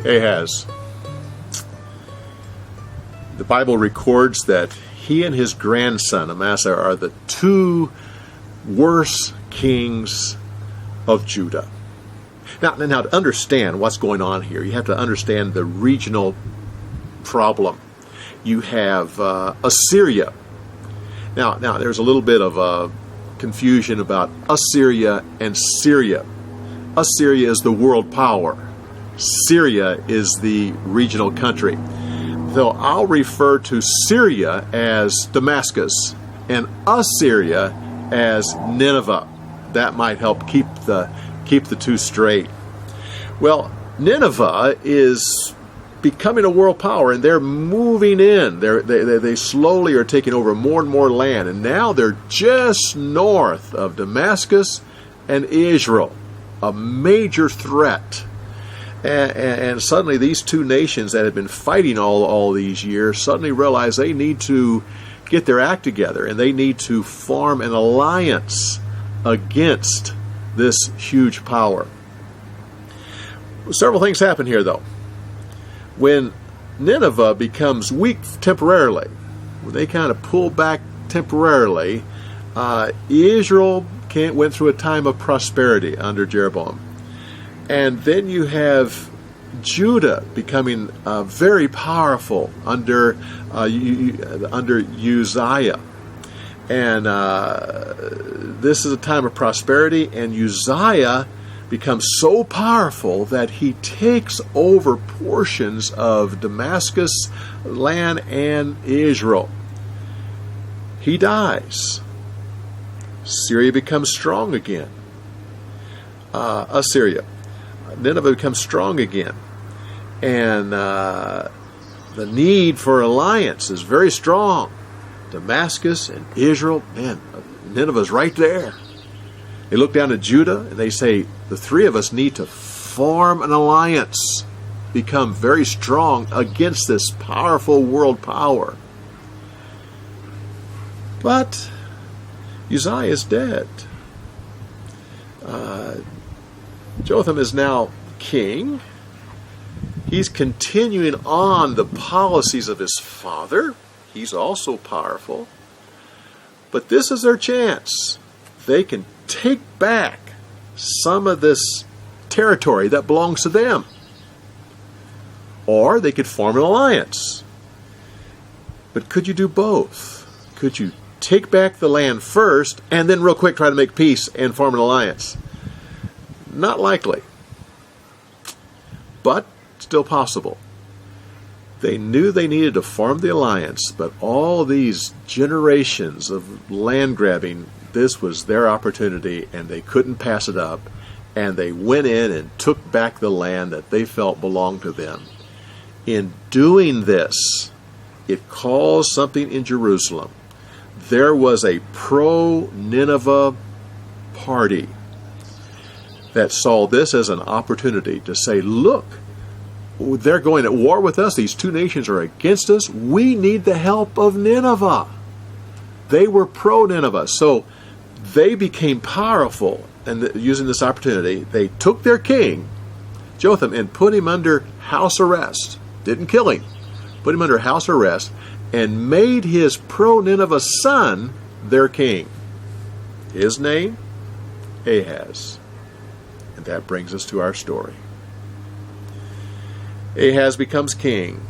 Ahaz. The Bible records that he and his grandson Amasa are the two worst kings of Judah. Now, to understand what's going on here, you have to understand the regional problem. You have Assyria. Now, there's a little bit of confusion about Assyria and Syria. Assyria is the world power. Syria is the regional country. So I'll refer to Syria as Damascus and Assyria as Nineveh. That might help keep the two straight. Well, Nineveh is becoming a world power, and they're moving in. They slowly are taking over more and more land, and now they're just north of Damascus and Israel, a major threat. And suddenly these two nations that have been fighting all these years suddenly realize they need to get their act together, and they need to form an alliance against this huge power. Several things happen here, though. When Nineveh becomes weak temporarily, when they kind of pull back temporarily, Israel went through a time of prosperity under Jeroboam. And then you have Judah becoming very powerful under Uzziah. And this is a time of prosperity, and Uzziah becomes so powerful that he takes over portions of Damascus land and Israel. He dies. Syria becomes strong again. Assyria. Nineveh becomes strong again. And the need for alliance is very strong. Damascus and Israel, man, Nineveh's right there. They look down at Judah and they say, the three of us need to form an alliance, become very strong against this powerful world power. But Uzziah is dead. Jotham is now king. He's continuing on the policies of his father. He's also powerful. But this is their chance. They can take back some of this territory that belongs to them. Or they could form an alliance. But could you do both? Could you take back the land first and then real quick try to make peace and form an alliance? Not likely. But still possible. They knew they needed to form the alliance, but all these generations of land grabbing, this was their opportunity, and they couldn't pass it up, and they went in and took back the land that they felt belonged to them. In doing this, it caused something in Jerusalem. There was a pro-Nineveh party that saw this as an opportunity to say, look, they're going at war with us. These two nations are against us. We need the help of Nineveh. They were pro-Nineveh. So they became powerful, and using this opportunity, they took their king, Jotham, and put him under house arrest. Didn't kill him. Put him under house arrest and made his pro-Nineveh son their king. His name? Ahaz. And that brings us to our story. Ahaz becomes king.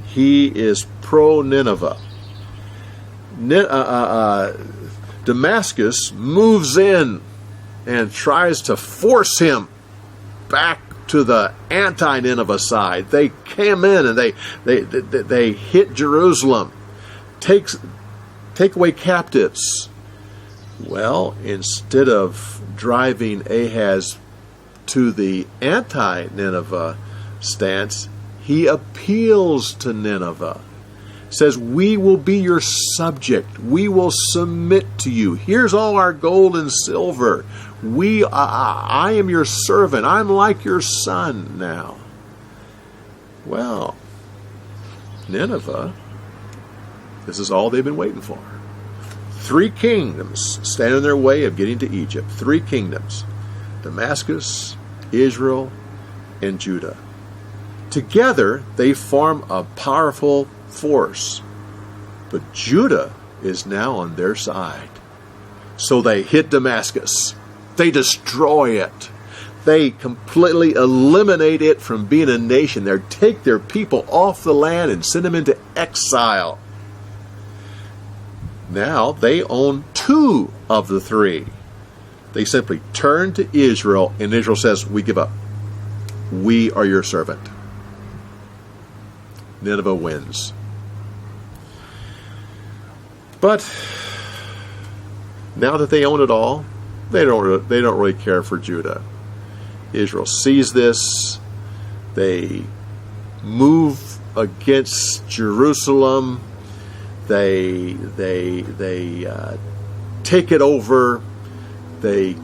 He is pro-Nineveh. Damascus moves in and tries to force him back to the anti-Nineveh side. They came in and they hit Jerusalem, take away captives. Well, instead of driving Ahaz to the anti-Nineveh stance, he appeals to Nineveh. Says, we will be your subject. We will submit to you. Here's all our gold and silver. I am your servant. I'm like your son now. Well, Nineveh This is all they've been waiting for. 3 kingdoms stand in their way of getting to Egypt. 3 kingdoms: Damascus, Israel, and Judah. Together, they form a powerful force. But Judah is now on their side. So they hit Damascus. They destroy it. They completely eliminate it from being a nation. They take their people off the land and send them into exile. Now they own 2 of the 3. They simply turn to Israel, and Israel says, "We give up. We are your servant." Nineveh wins. But now that they own it all, they don't really care for Judah. Israel sees this. They move against Jerusalem. They take it over. They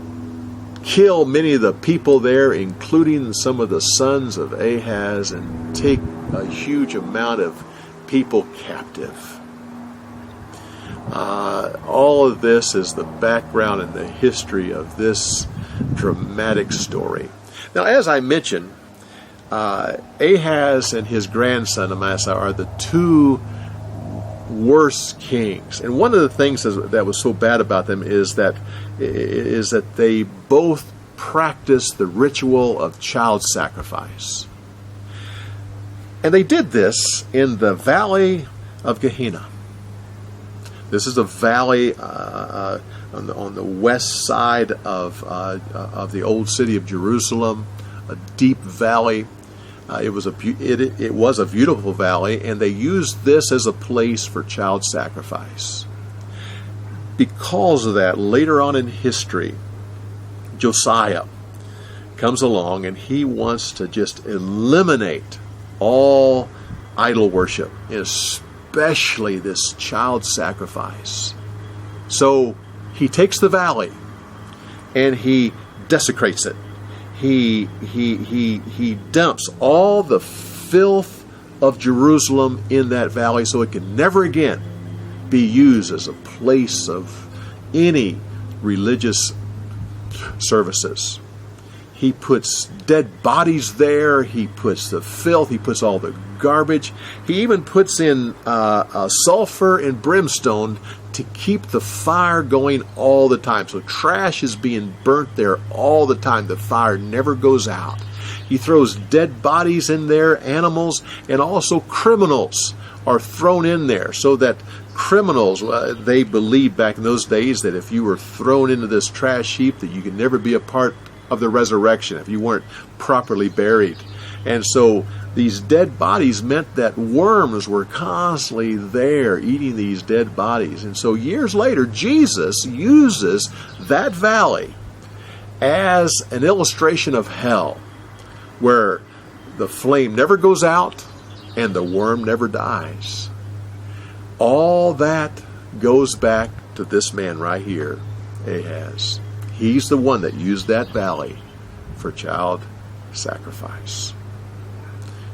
kill many of the people there, including some of the sons of Ahaz, and take a huge amount of people captive. All of this is the background and the history of this dramatic story. Now, as I mentioned, Ahaz and his grandson Amasa are the 2 worst kings. And one of the things that was so bad about them is that they both practiced the ritual of child sacrifice. And they did this in the valley of Gehenna. This is a valley on the west side of the old city of Jerusalem, a deep valley. It was a beautiful valley, and they used this as a place for child sacrifice. Because of that, later on in history, Josiah comes along, and he wants to just eliminate all idol worship, especially this child sacrifice. So he takes the valley and he desecrates it. He dumps all the filth of Jerusalem in that valley so it can never again be used as a place of any religious services. He puts dead bodies there. He puts the filth. He puts all the garbage. He even puts in sulfur and brimstone to keep the fire going all the time. So trash is being burnt there all the time. The fire never goes out. He throws dead bodies in there, animals, and also criminals are thrown in there so that criminals, they believed back in those days that if you were thrown into this trash heap that you could never be a part of the resurrection if you weren't properly buried. And so these dead bodies meant that worms were constantly there eating these dead bodies. And so years later, Jesus uses that valley as an illustration of hell, where the flame never goes out and the worm never dies. All that goes back to this man right here, Ahaz. He's the one that used that valley for child sacrifice.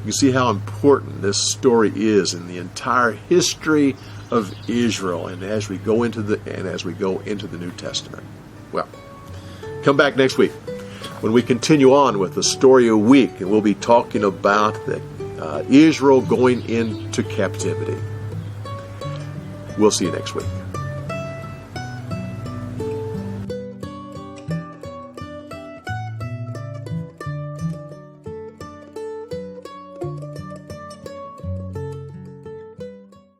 You see how important this story is in the entire history of Israel, and as we go into the New Testament. Well, come back next week when we continue on with the story of the week, and we'll be talking about Israel going into captivity. We'll see you next week.